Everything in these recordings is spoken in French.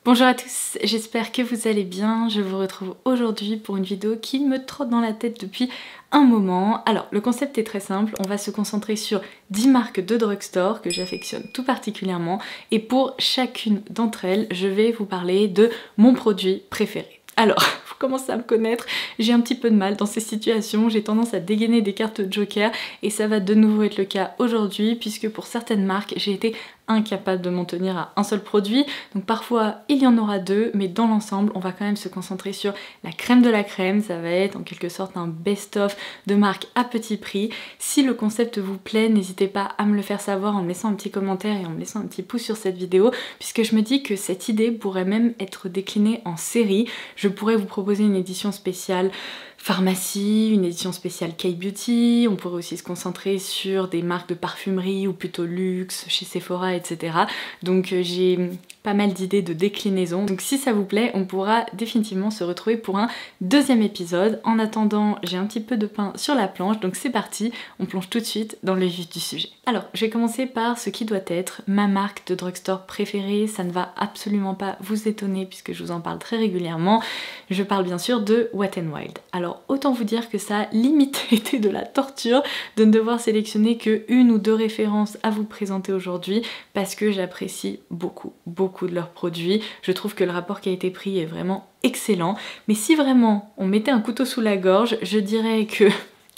Bonjour à tous, j'espère que vous allez bien. Je vous retrouve aujourd'hui pour une vidéo qui me trotte dans la tête depuis un moment. Alors, le concept est très simple, on va se concentrer sur 10 marques de drugstore que j'affectionne tout particulièrement et pour chacune d'entre elles, je vais vous parler de mon produit préféré. Alors, vous commencez à me connaître, j'ai un petit peu de mal dans ces situations, j'ai tendance à dégainer des cartes joker et ça va de nouveau être le cas aujourd'hui puisque pour certaines marques, j'ai été incapable de m'en tenir à un seul produit. Donc parfois il y en aura deux, mais dans l'ensemble on va quand même se concentrer sur la crème de la crème. Ça va être en quelque sorte un best-of de marques à petit prix. Si le concept vous plaît, n'hésitez pas à me le faire savoir en me laissant un petit commentaire et en me laissant un petit pouce sur cette vidéo, puisque je me dis que cette idée pourrait même être déclinée en série. Je pourrais vous proposer une édition spéciale pharmacie, une édition spéciale K-Beauty, on pourrait aussi se concentrer sur des marques de parfumerie ou plutôt luxe, chez Sephora, etc. Donc j'ai pas mal d'idées de déclinaison. Donc si ça vous plaît, on pourra définitivement se retrouver pour un deuxième épisode. En attendant, j'ai un petit peu de pain sur la planche, donc c'est parti, on plonge tout de suite dans le vif du sujet. Alors, je vais commencer par ce qui doit être ma marque de drugstore préférée. Ça ne va absolument pas vous étonner puisque je vous en parle très régulièrement. Je parle bien sûr de Wet n Wild. Alors, autant vous dire que ça a limite été de la torture de ne devoir sélectionner que une ou deux références à vous présenter aujourd'hui parce que j'apprécie beaucoup de leurs produits. Je trouve que le rapport qualité-prix est vraiment excellent. Mais si vraiment on mettait un couteau sous la gorge, je dirais que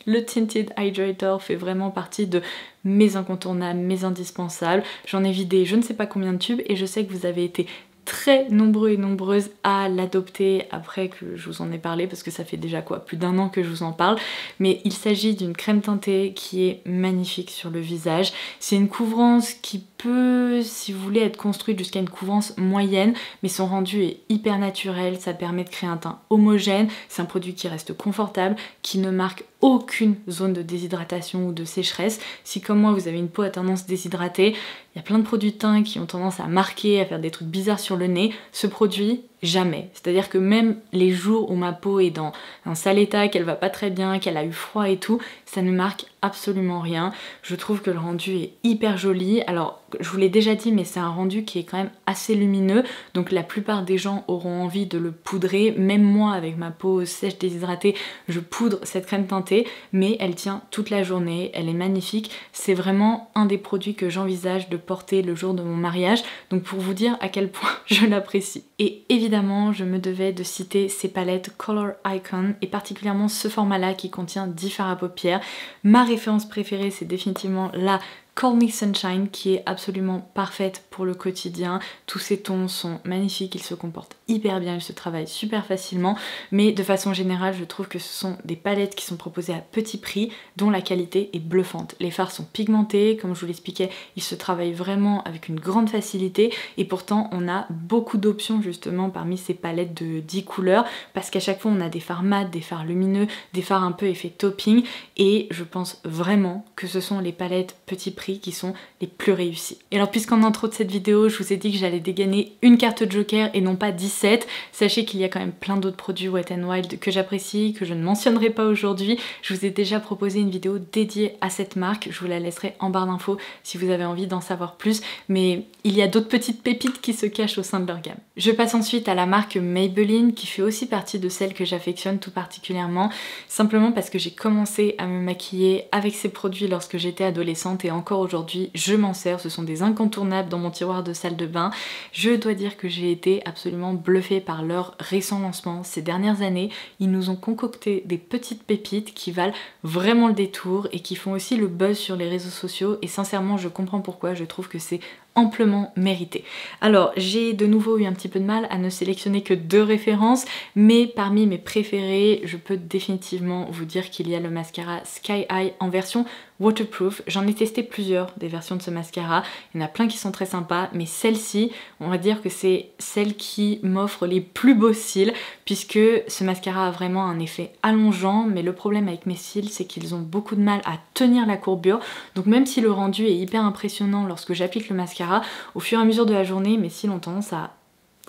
le Tinted Hydrator fait vraiment partie de mes incontournables, mes indispensables. J'en ai vidé je ne sais pas combien de tubes et je sais que vous avez été très nombreux et nombreuses à l'adopter après que je vous en ai parlé parce que ça fait déjà quoi, plus d'un an que je vous en parle. Mais il s'agit d'une crème teintée qui est magnifique sur le visage. C'est une couvrance qui peut, si vous voulez, être construite jusqu'à une couvrance moyenne, mais son rendu est hyper naturel, ça permet de créer un teint homogène. C'est un produit qui reste confortable, qui ne marque aucune zone de déshydratation ou de sécheresse. Si comme moi vous avez une peau à tendance déshydratée, il y a plein de produits de teint qui ont tendance à marquer, à faire des trucs bizarres sur le nez. Ce produit, jamais. C'est-à-dire que même les jours où ma peau est dans un sale état, qu'elle va pas très bien, qu'elle a eu froid et tout, ça ne marque absolument rien. Je trouve que le rendu est hyper joli. Alors, je vous l'ai déjà dit, mais c'est un rendu qui est quand même assez lumineux, donc la plupart des gens auront envie de le poudrer. Même moi, avec ma peau sèche déshydratée, je poudre cette crème teintée, mais elle tient toute la journée, elle est magnifique. C'est vraiment un des produits que j'envisage de porter le jour de mon mariage, donc pour vous dire à quel point je l'apprécie. Et évidemment, je me devais de citer ces palettes Color Icon, et particulièrement ce format-là qui contient 10 fards à paupières. Ma référence préférée, c'est définitivement la Call Me Sunshine qui est absolument parfaite pour le quotidien. Tous ces tons sont magnifiques, ils se comportent hyper bien, ils se travaillent super facilement, mais de façon générale je trouve que ce sont des palettes qui sont proposées à petit prix dont la qualité est bluffante. Les fards sont pigmentés, comme je vous l'expliquais, ils se travaillent vraiment avec une grande facilité et pourtant on a beaucoup d'options justement parmi ces palettes de 10 couleurs parce qu'à chaque fois on a des fards mat, des fards lumineux, des fards un peu effet topping et je pense vraiment que ce sont les palettes petit prix qui sont les plus réussis. Et alors puisqu'en intro de cette vidéo je vous ai dit que j'allais dégainer une carte joker et non pas 17, sachez qu'il y a quand même plein d'autres produits Wet n Wild que j'apprécie, que je ne mentionnerai pas aujourd'hui. Je vous ai déjà proposé une vidéo dédiée à cette marque, je vous la laisserai en barre d'infos si vous avez envie d'en savoir plus, mais il y a d'autres petites pépites qui se cachent au sein de leur gamme. Je passe ensuite à la marque Maybelline qui fait aussi partie de celles que j'affectionne tout particulièrement, simplement parce que j'ai commencé à me maquiller avec ces produits lorsque j'étais adolescente et encore aujourd'hui je m'en sers, ce sont des incontournables dans mon tiroir de salle de bain. Je dois dire que j'ai été absolument bluffée par leur récent lancement ces dernières années. Ils nous ont concocté des petites pépites qui valent vraiment le détour et qui font aussi le buzz sur les réseaux sociaux et sincèrement je comprends pourquoi, je trouve que c'est amplement mérité. Alors j'ai de nouveau eu un petit peu de mal à ne sélectionner que 2 références, mais parmi mes préférés je peux définitivement vous dire qu'il y a le mascara Sky High en version waterproof. J'en ai testé plusieurs des versions de ce mascara, il y en a plein qui sont très sympas, mais celle-ci on va dire que c'est celle qui m'offre les plus beaux cils puisque ce mascara a vraiment un effet allongeant, mais le problème avec mes cils c'est qu'ils ont beaucoup de mal à tenir la courbure, donc même si le rendu est hyper impressionnant lorsque j'applique le mascara, au fur et à mesure de la journée mes cils ont tendance à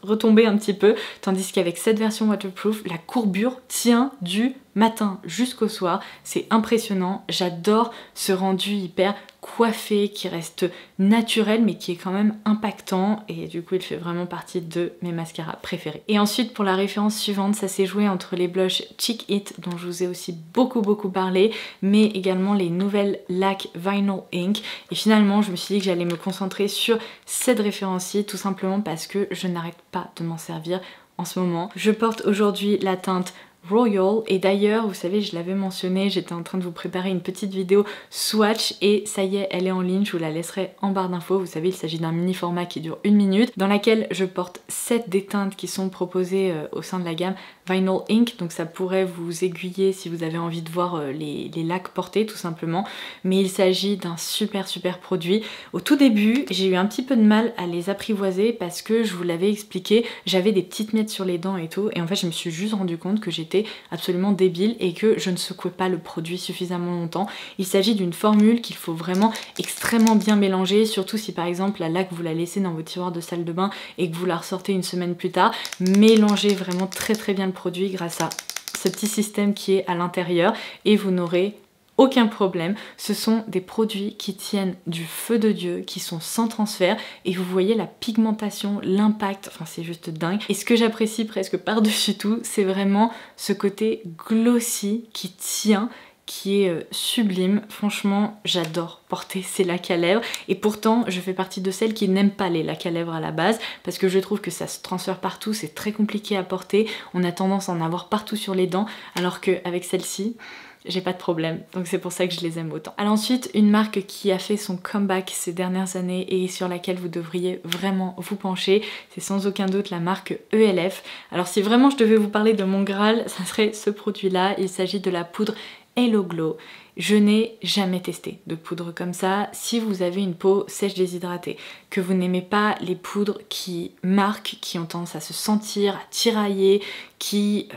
retomber un petit peu, tandis qu'avec cette version waterproof, la courbure tient du matin jusqu'au soir, c'est impressionnant. J'adore ce rendu hyper coiffé qui reste naturel mais qui est quand même impactant et du coup il fait vraiment partie de mes mascaras préférés. Et ensuite pour la référence suivante, ça s'est joué entre les blushs Cheek It dont je vous ai aussi beaucoup parlé, mais également les nouvelles LAC Vinyl Ink, et finalement je me suis dit que j'allais me concentrer sur cette référence-ci tout simplement parce que je n'arrête pas de m'en servir en ce moment. Je porte aujourd'hui la teinte Royal, et d'ailleurs vous savez je l'avais mentionné, j'étais en train de vous préparer une petite vidéo swatch et ça y est elle est en ligne, je vous la laisserai en barre d'infos. Vous savez il s'agit d'un mini format qui dure 1 minute dans laquelle je porte 7 des teintes qui sont proposées au sein de la gamme Vinyl Ink, donc ça pourrait vous aiguiller si vous avez envie de voir les lacs portés tout simplement, mais il s'agit d'un super produit. Au tout début j'ai eu un petit peu de mal à les apprivoiser parce que je vous l'avais expliqué, j'avais des petites miettes sur les dents et tout, et en fait je me suis juste rendu compte que j'étais absolument débile et que je ne secouais pas le produit suffisamment longtemps. Il s'agit d'une formule qu'il faut vraiment extrêmement bien mélanger, surtout si par exemple la laque vous la laissez dans votre tiroir de salle de bain et que vous la ressortez une semaine plus tard. Mélangez vraiment très bien le produit grâce à ce petit système qui est à l'intérieur et vous n'aurez aucun problème. Ce sont des produits qui tiennent du feu de Dieu, qui sont sans transfert, et vous voyez la pigmentation, l'impact, enfin c'est juste dingue. Et ce que j'apprécie presque par-dessus tout, c'est vraiment ce côté glossy qui tient, qui est sublime. Franchement j'adore porter ces lacs à lèvres, et pourtant je fais partie de celles qui n'aiment pas les lacs à lèvres à la base parce que je trouve que ça se transfère partout, c'est très compliqué à porter, on a tendance à en avoir partout sur les dents, alors qu'avec celle-ci j'ai pas de problème, donc c'est pour ça que je les aime autant. Alors ensuite, une marque qui a fait son comeback ces dernières années et sur laquelle vous devriez vraiment vous pencher, c'est sans aucun doute la marque ELF. Alors si vraiment je devais vous parler de mon Graal, ça serait ce produit-là. Il s'agit de la poudre Hello Glow. Je n'ai jamais testé de poudre comme ça. Si vous avez une peau sèche déshydratée, que vous n'aimez pas les poudres qui marquent, qui ont tendance à se sentir, à tirailler, qui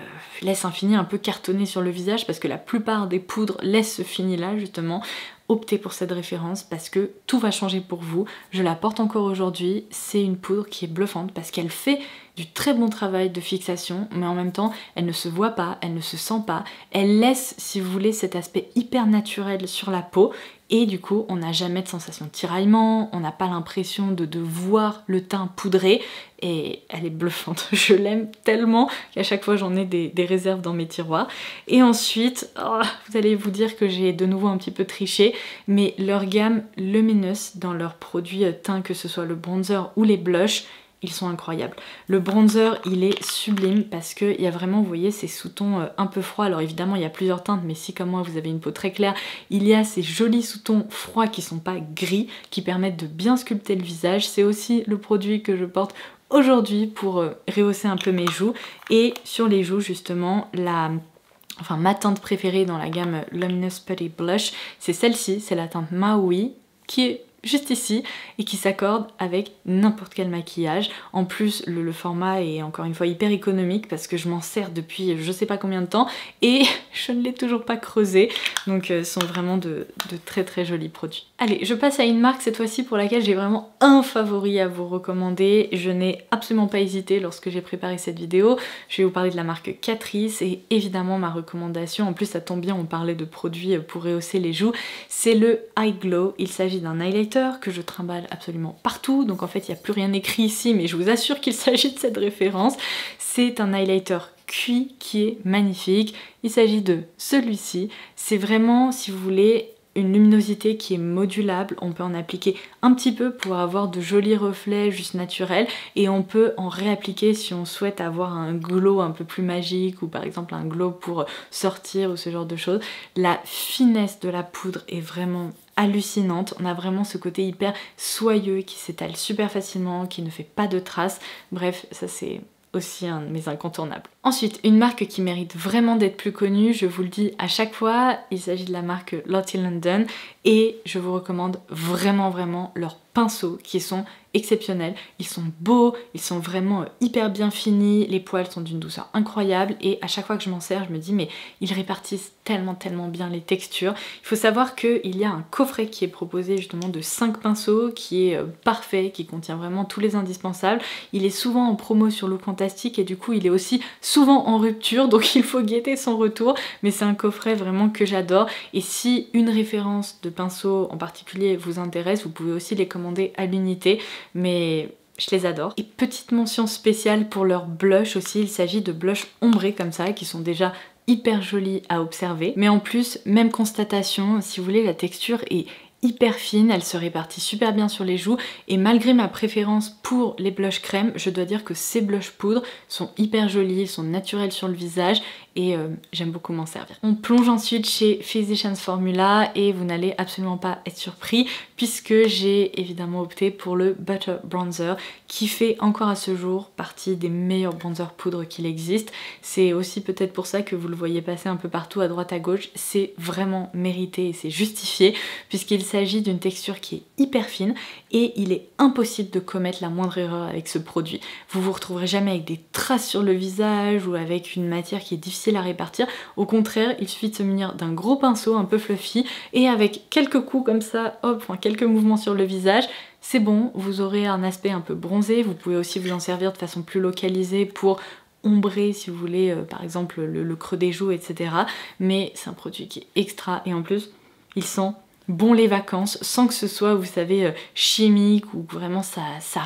laissent un fini un peu cartonné sur le visage, parce que la plupart des poudres laissent ce fini là justement, optez pour cette référence parce que tout va changer pour vous. Je la porte encore aujourd'hui, c'est une poudre qui est bluffante parce qu'elle fait du très bon travail de fixation, mais en même temps elle ne se voit pas, elle ne se sent pas, elle laisse si vous voulez cet aspect hyper naturel sur la peau, et du coup on n'a jamais de sensation de tiraillement, on n'a pas l'impression de voir le teint poudré, et elle est bluffante. Je l'aime tellement qu'à chaque fois j'en ai des réserves dans mes tiroirs. Et ensuite, vous allez vous dire que j'ai de nouveau un petit peu triché, mais leur gamme Luminous dans leurs produits teints, que ce soit le bronzer ou les blushs, ils sont incroyables. Le bronzer il est sublime parce qu'il y a vraiment, vous voyez, ces sous-tons un peu froids. Alors évidemment il y a plusieurs teintes, mais si comme moi vous avez une peau très claire, il y a ces jolis sous-tons froids qui sont pas gris, qui permettent de bien sculpter le visage. C'est aussi le produit que je porte aujourd'hui pour rehausser un peu mes joues. Et sur les joues justement, ma teinte préférée dans la gamme Luminous Putty Blush, c'est celle-ci, c'est la teinte Maui, qui est juste ici et qui s'accorde avec n'importe quel maquillage. En plus le format est encore une fois hyper économique parce que je m'en sers depuis je sais pas combien de temps et je ne l'ai toujours pas creusé, donc ce sont vraiment de très jolis produits. Allez, je passe à une marque cette fois-ci pour laquelle j'ai vraiment un favori à vous recommander. Je n'ai absolument pas hésité lorsque j'ai préparé cette vidéo. Je vais vous parler de la marque Catrice, et évidemment ma recommandation, en plus ça tombe bien, on parlait de produits pour rehausser les joues, c'est le Eye Glow. Il s'agit d'un highlighter que je trimballe absolument partout, donc en fait il n'y a plus rien écrit ici, mais je vous assure qu'il s'agit de cette référence. C'est un highlighter cuit qui est magnifique. Il s'agit de celui-ci. C'est vraiment, si vous voulez, une luminosité qui est modulable. On peut en appliquer un petit peu pour avoir de jolis reflets juste naturels, et on peut en réappliquer si on souhaite avoir un glow un peu plus magique, ou par exemple un glow pour sortir ou ce genre de choses. La finesse de la poudre est vraiment hallucinante. On a vraiment ce côté hyper soyeux qui s'étale super facilement, qui ne fait pas de traces. Bref, ça c'est aussi un de mes incontournables. Ensuite, une marque qui mérite vraiment d'être plus connue, je vous le dis à chaque fois, il s'agit de la marque Lottie London, et je vous recommande vraiment leurs pinceaux qui sont exceptionnels. Ils sont beaux, ils sont vraiment hyper bien finis, les poils sont d'une douceur incroyable, et à chaque fois que je m'en sers, je me dis mais ils répartissent tellement bien les textures. Il faut savoir qu'il y a un coffret qui est proposé justement de 5 pinceaux qui est parfait, qui contient vraiment tous les indispensables. Il est souvent en promo sur Look Fantastic, et du coup il est aussi souvent en rupture, donc il faut guetter son retour, mais c'est un coffret vraiment que j'adore. Et si une référence de pinceau en particulier vous intéresse, vous pouvez aussi les commander à l'unité, mais je les adore. Et petite mention spéciale pour leur blush aussi, il s'agit de blushs ombrés comme ça, qui sont déjà hyper jolis à observer. Mais en plus, même constatation, si vous voulez, la texture est hyper fine, elle se répartit super bien sur les joues, et malgré ma préférence pour les blushs crème, je dois dire que ces blushs poudre sont hyper jolis, ils sont naturels sur le visage, et j'aime beaucoup m'en servir. On plonge ensuite chez Physicians Formula et vous n'allez absolument pas être surpris puisque j'ai évidemment opté pour le Butter Bronzer qui fait encore à ce jour partie des meilleurs bronzers poudre qu'il existe. C'est aussi peut-être pour ça que vous le voyez passer un peu partout à droite à gauche, c'est vraiment mérité et c'est justifié puisqu'il s'agit d'une texture qui est hyper fine et il est impossible de commettre la moindre erreur avec ce produit. Vous vous retrouverez jamais avec des traces sur le visage ou avec une matière qui est difficile à répartir. Au contraire, il suffit de se munir d'un gros pinceau un peu fluffy et avec quelques coups comme ça, hop, enfin quelques mouvements sur le visage, c'est bon, vous aurez un aspect un peu bronzé. Vous pouvez aussi vous en servir de façon plus localisée pour ombrer si vous voulez par exemple le creux des joues, etc. Mais c'est un produit qui est extra et en plus il sent bon les vacances sans que ce soit, vous savez, chimique ou vraiment ça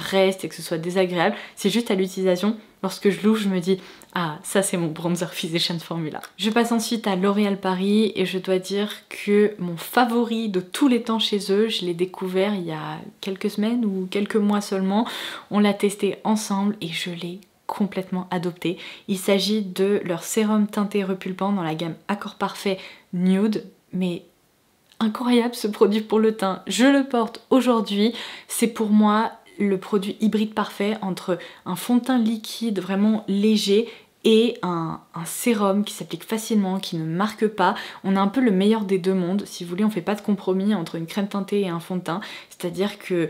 reste et que ce soit désagréable. C'est juste à l'utilisation, lorsque je l'ouvre je me dis ah ça c'est mon bronzer Physicians Formula. Je passe ensuite à L'Oréal Paris et je dois dire que mon favori de tous les temps chez eux, je l'ai découvert il y a quelques semaines ou quelques mois seulement. On l'a testé ensemble et je l'ai complètement adopté. Il s'agit de leur sérum teinté repulpant dans la gamme Accord Parfait Nude, mais incroyable ce produit pour le teint. Je le porte aujourd'hui, c'est pour moi le produit hybride parfait entre un fond de teint liquide vraiment léger et un sérum qui s'applique facilement, qui ne marque pas. On a un peu le meilleur des deux mondes, si vous voulez, on fait pas de compromis entre une crème teintée et un fond de teint, c'est-à-dire que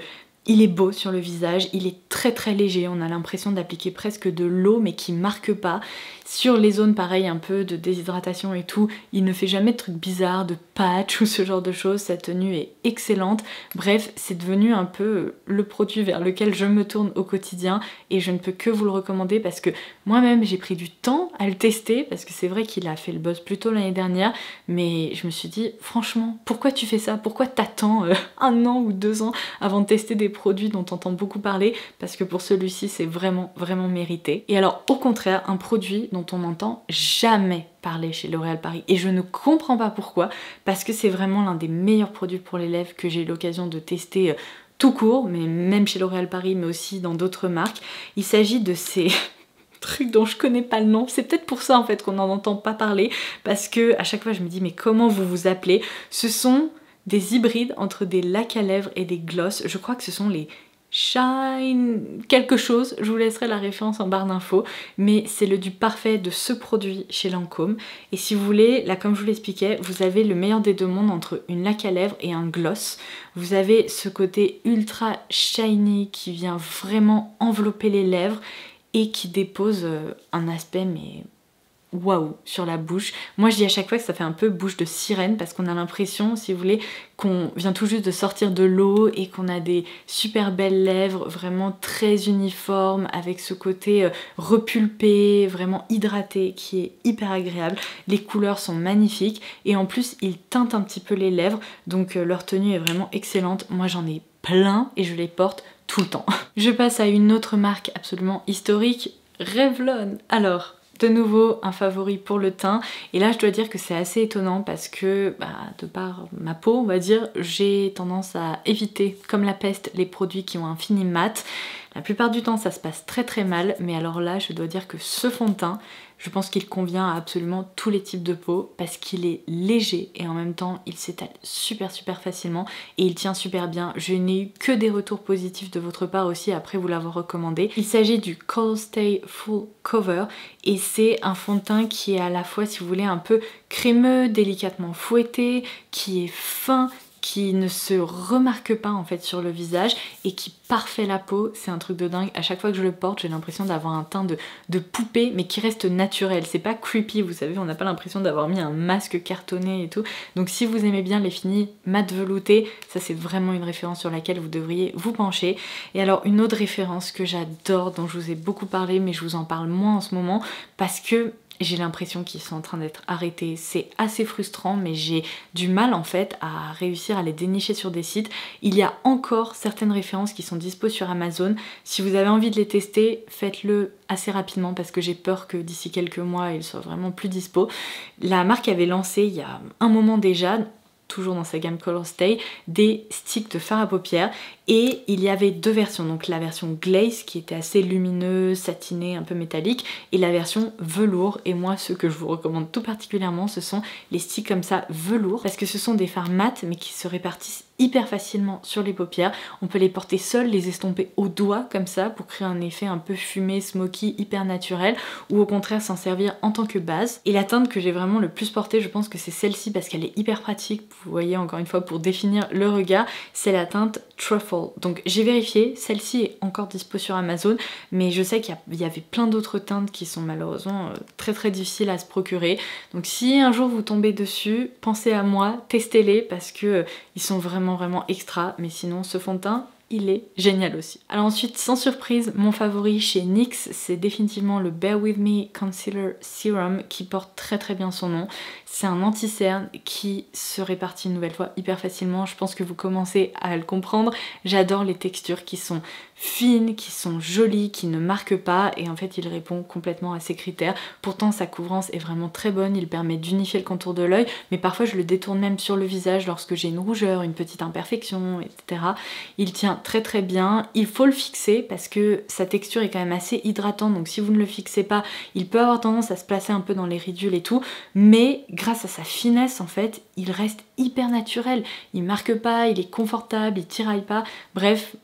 il est beau sur le visage, il est très très léger, on a l'impression d'appliquer presque de l'eau mais qui marque pas. Sur les zones pareil un peu de déshydratation et tout, il ne fait jamais de trucs bizarres, de patch ou ce genre de choses, sa tenue est excellente. Bref, c'est devenu un peu le produit vers lequel je me tourne au quotidien et je ne peux que vous le recommander parce que moi-même j'ai pris du temps à le tester parce que c'est vrai qu'il a fait le buzz plus tôt l'année dernière, mais je me suis dit franchement pourquoi tu fais ça? Pourquoi t'attends 1 an ou 2 ans avant de tester des produits dont on entend beaucoup parler? Parce que pour celui-ci c'est vraiment mérité. Et alors au contraire, un produit dont on n'entend jamais parler chez L'Oréal Paris et je ne comprends pas pourquoi, parce que c'est vraiment l'un des meilleurs produits pour les lèvres que j'ai eu l'occasion de tester tout court, mais même chez L'Oréal Paris mais aussi dans d'autres marques. Il s'agit de ces trucs dont je connais pas le nom, c'est peut-être pour ça en fait qu'on n'en entend pas parler, parce que à chaque fois je me dis mais comment vous vous appelez? Ce sont des hybrides entre des lacs à lèvres et des glosses, je crois que ce sont les Shine quelque chose, je vous laisserai la référence en barre d'infos, mais c'est le dupe parfait de ce produit chez Lancôme. Et si vous voulez, là comme je vous l'expliquais, vous avez le meilleur des deux mondes entre une laque à lèvres et un gloss. Vous avez ce côté ultra shiny qui vient vraiment envelopper les lèvres et qui dépose un aspect mais waouh sur la bouche. Moi je dis à chaque fois que ça fait un peu bouche de sirène parce qu'on a l'impression, si vous voulez, qu'on vient tout juste de sortir de l'eau et qu'on a des super belles lèvres vraiment très uniformes avec ce côté repulpé, vraiment hydraté qui est hyper agréable. Les couleurs sont magnifiques et en plus ils teintent un petit peu les lèvres donc leur tenue est vraiment excellente. Moi j'en ai plein et je les porte tout le temps. Je passe à une autre marque absolument historique, Revlon. Alors de nouveau un favori pour le teint et là je dois dire que c'est assez étonnant parce que de par ma peau on va dire j'ai tendance à éviter comme la peste les produits qui ont un fini mat. La plupart du temps ça se passe très mal mais alors là je dois dire que ce fond de teint je pense qu'il convient à absolument tous les types de peau parce qu'il est léger et en même temps il s'étale super facilement et il tient super bien. Je n'ai eu que des retours positifs de votre part aussi après vous l'avoir recommandé. Il s'agit du Call Stay Full Cover et c'est un fond de teint qui est à la fois si vous voulez un peu crémeux, délicatement fouetté, qui est fin, qui ne se remarque pas en fait sur le visage et qui parfait la peau. C'est un truc de dingue. À chaque fois que je le porte, j'ai l'impression d'avoir un teint de poupée, mais qui reste naturel. C'est pas creepy, vous savez, on n'a pas l'impression d'avoir mis un masque cartonné et tout. Donc si vous aimez bien les finis mat veloutés, ça c'est vraiment une référence sur laquelle vous devriez vous pencher. Et alors une autre référence que j'adore, dont je vous ai beaucoup parlé, mais je vous en parle moins en ce moment, parce que j'ai l'impression qu'ils sont en train d'être arrêtés. C'est assez frustrant, mais j'ai du mal en fait à réussir à les dénicher sur des sites. Il y a encore certaines références qui sont dispo sur Amazon. Si vous avez envie de les tester, faites-le assez rapidement parce que j'ai peur que d'ici quelques mois, ils soient vraiment plus dispo. La marque avait lancé il y a un moment déjà, toujours dans sa gamme Color Stay, des sticks de fard à paupières et il y avait deux versions, donc la version glaze qui était assez lumineuse, satinée, un peu métallique, et la version velours. Et moi ce que je vous recommande tout particulièrement, ce sont les sticks comme ça velours, parce que ce sont des fards mat mais qui se répartissent hyper facilement sur les paupières. On peut les porter seuls, les estomper au doigt comme ça pour créer un effet un peu fumé, smoky, hyper naturel, ou au contraire s'en servir en tant que base. Et la teinte que j'ai vraiment le plus portée, je pense que c'est celle-ci parce qu'elle est hyper pratique, vous voyez encore une fois pour définir le regard, c'est la teinte Truffle. Donc j'ai vérifié, celle-ci est encore dispo sur Amazon, mais je sais qu'il y avait plein d'autres teintes qui sont malheureusement très difficiles à se procurer. Donc si un jour vous tombez dessus, pensez à moi, testez-les parce que ils sont vraiment extra, mais sinon ce fond de teint il est génial aussi. Alors ensuite, sans surprise, mon favori chez NYX, c'est définitivement le Bare With Me Concealer Serum qui porte très bien son nom. C'est un anti-cerne qui se répartit une nouvelle fois hyper facilement. Je pense que vous commencez à le comprendre. J'adore les textures qui sont fines, qui sont jolies, qui ne marquent pas, et en fait il répond complètement à ces critères. Pourtant sa couvrance est vraiment très bonne, il permet d'unifier le contour de l'œil, mais parfois je le détourne même sur le visage lorsque j'ai une rougeur, une petite imperfection, etc. Il tient très bien. Il faut le fixer parce que sa texture est quand même assez hydratante, donc si vous ne le fixez pas, il peut avoir tendance à se placer un peu dans les ridules et tout, mais grâce à sa finesse en fait, il reste hyper naturel. Il marque pas, il est confortable, il tiraille pas. Bref,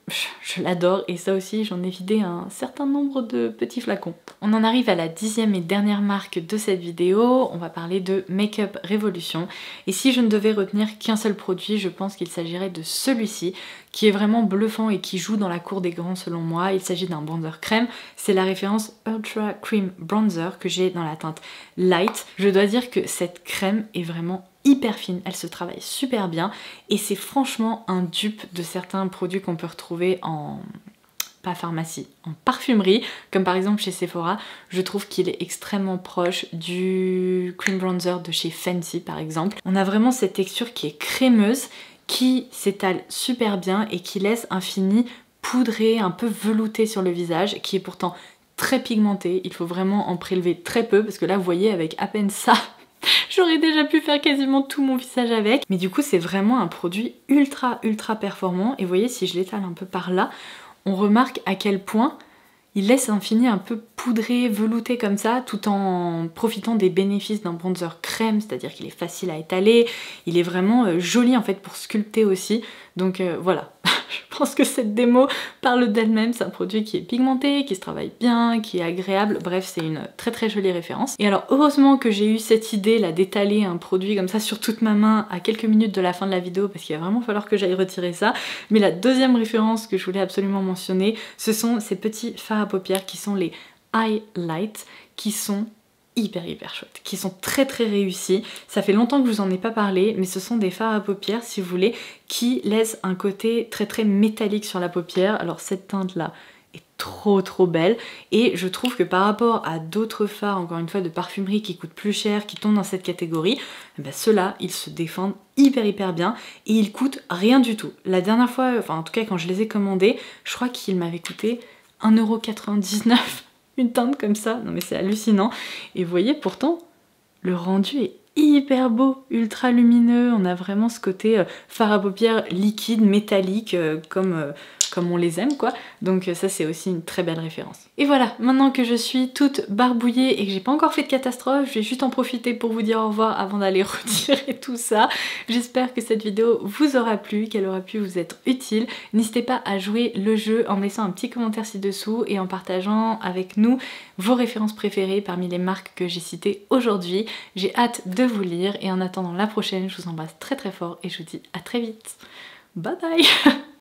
je l'adore et ça aussi j'en ai vidé un certain nombre de petits flacons. On en arrive à la 10e et dernière marque de cette vidéo. On va parler de Makeup Revolution. Et si je ne devais retenir qu'un seul produit, je pense qu'il s'agirait de celui-ci, qui est vraiment bluffant et qui joue dans la cour des grands selon moi. Il s'agit d'un bronzer crème. C'est la référence Ultra Cream Bronzer que j'ai dans la teinte Light. Je dois dire que cette crème est vraiment hyper fine, elle se travaille super bien et c'est franchement un dupe de certains produits qu'on peut retrouver en... pas pharmacie, en parfumerie, comme par exemple chez Sephora. Je trouve qu'il est extrêmement proche du cream bronzer de chez Fenty par exemple. On a vraiment cette texture qui est crémeuse, qui s'étale super bien et qui laisse un fini poudré, un peu velouté sur le visage, qui est pourtant très pigmenté. Il faut vraiment en prélever très peu parce que là vous voyez avec à peine ça j'aurais déjà pu faire quasiment tout mon visage avec. Mais du coup c'est vraiment un produit ultra performant et vous voyez si je l'étale un peu par là, on remarque à quel point il laisse un fini un peu poudré, velouté comme ça, tout en profitant des bénéfices d'un bronzer crème, c'est-à-dire qu'il est facile à étaler, il est vraiment joli en fait pour sculpter aussi. Donc voilà, je pense que cette démo parle d'elle-même, c'est un produit qui est pigmenté, qui se travaille bien, qui est agréable, bref c'est une très jolie référence. Et alors heureusement que j'ai eu cette idée là d'étaler un produit comme ça sur toute ma main à quelques minutes de la fin de la vidéo parce qu'il va vraiment falloir que j'aille retirer ça. Mais la deuxième référence que je voulais absolument mentionner, ce sont ces petits fards à paupières qui sont les Highlight, qui sont hyper chouettes, qui sont très réussis. Ça fait longtemps que je vous en ai pas parlé, mais ce sont des fards à paupières, si vous voulez, qui laissent un côté très métallique sur la paupière. Alors cette teinte là est trop belle et je trouve que par rapport à d'autres fards, encore une fois de parfumerie qui coûtent plus cher, qui tombent dans cette catégorie, ben ceux-là ils se défendent hyper bien et ils coûtent rien du tout. La dernière fois, enfin en tout cas quand je les ai commandés, je crois qu'ils m'avaient coûté 1,99 € une teinte comme ça, non mais c'est hallucinant. Et vous voyez pourtant le rendu est hyper beau, ultra lumineux, on a vraiment ce côté fard à paupières liquide, métallique, comme comme on les aime quoi. Donc ça c'est aussi une très belle référence. Et voilà, maintenant que je suis toute barbouillée et que j'ai pas encore fait de catastrophe, je vais juste en profiter pour vous dire au revoir avant d'aller retirer tout ça. J'espère que cette vidéo vous aura plu, qu'elle aura pu vous être utile. N'hésitez pas à jouer le jeu en me laissant un petit commentaire ci-dessous et en partageant avec nous vos références préférées parmi les marques que j'ai citées aujourd'hui. J'ai hâte de vous lire et en attendant la prochaine, je vous embrasse très très fort et je vous dis à très vite. Bye bye.